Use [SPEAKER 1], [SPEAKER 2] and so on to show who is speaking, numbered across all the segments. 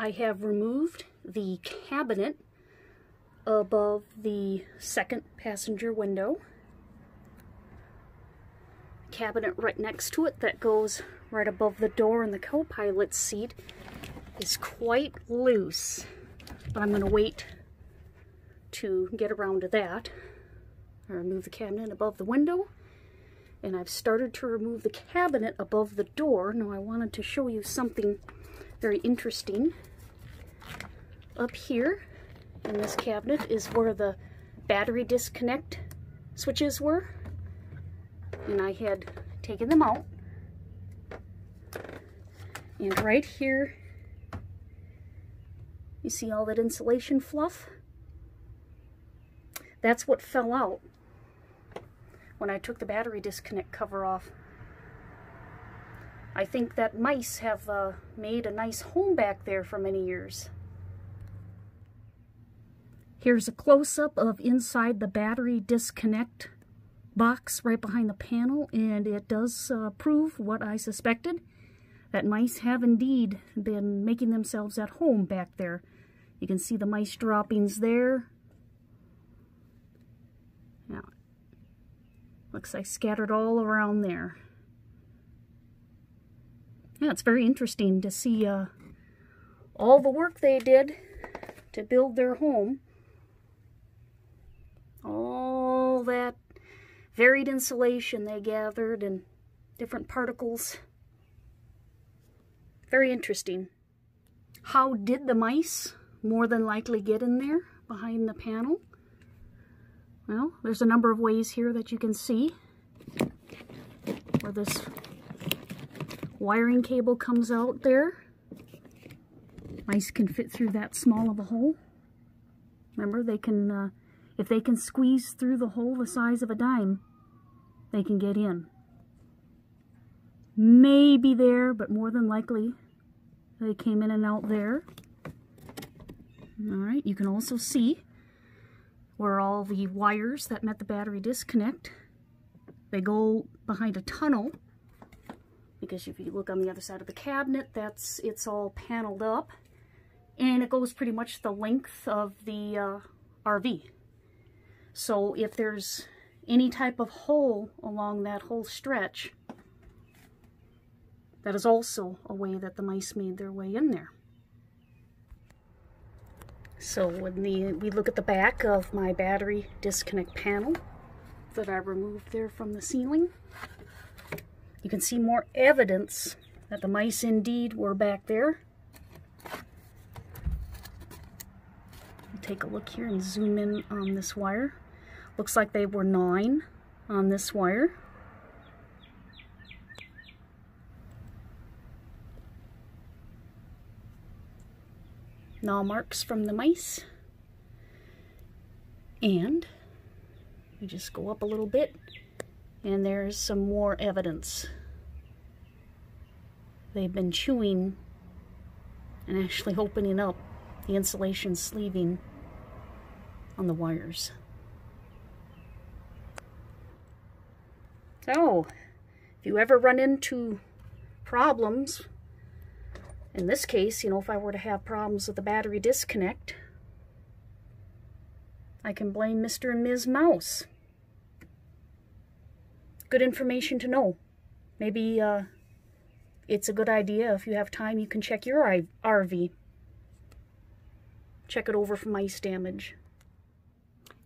[SPEAKER 1] I have removed the cabinet above the second passenger window. Cabinet right next to it that goes right above the door in the co-pilot seat is quite loose, but I'm going to wait to get around to that. I remove the cabinet above the window, and I've started to remove the cabinet above the door. Now I wanted to show you something very interesting. Up here in this cabinet is where the battery disconnect switches were, and I had taken them out. And right here, you see all that insulation fluff? That's what fell out when I took the battery disconnect cover off. I think that mice have made a nice home back there for many years. Here's a close-up of inside the battery disconnect box right behind the panel, and it does prove what I suspected, that mice have indeed been making themselves at home back there. You can see the mice droppings there. Now, looks like scattered all around there. Yeah, it's very interesting to see all the work they did to build their home. All that varied insulation they gathered and different particles. Very interesting. How did the mice more than likely get in there behind the panel? Well, there's a number of ways here that you can see where this wiring cable comes out there. Mice can fit through that small of a hole. Remember, they can, if they can squeeze through the hole the size of a dime, they can get in. Maybe there, but more than likely they came in and out there. Alright, you can also see where all the wires that met the battery disconnect, they go behind a tunnel, because if you look on the other side of the cabinet, it's all paneled up, and it goes pretty much the length of the RV. So if there's any type of hole along that whole stretch, that is also a way that the mice made their way in there. So when we look at the back of my battery disconnect panel that I removed there from the ceiling, you can see more evidence that the mice indeed were back there. I'll take a look here and zoom in on this wire. Looks like they were 9 on this wire. Gnaw marks from the mice. And we just go up a little bit, and there's some more evidence. They've been chewing and actually opening up the insulation sleeving on the wires. So, if you ever run into problems, in this case, you know, if I were to have problems with the battery disconnect, I can blame Mr. and Ms. Mouse. Good information to know. Maybe it's a good idea, if you have time, you can check your RV. Check it over for mice damage.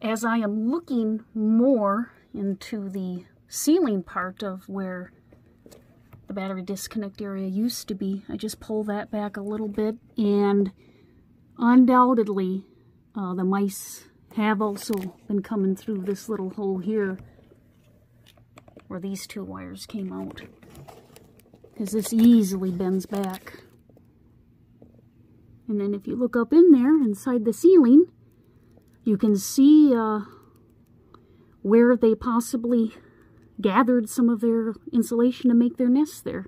[SPEAKER 1] As I am looking more into the ceiling part of where the battery disconnect area used to be, I just pull that back a little bit, and undoubtedly the mice have also been coming through this little hole here where these 2 wires came out, because this easily bends back. And then if you look up in there inside the ceiling, you can see where they possibly gathered some of their insulation to make their nests there.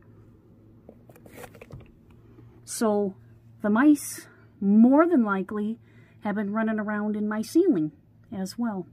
[SPEAKER 1] So the mice more than likely have been running around in my ceiling as well.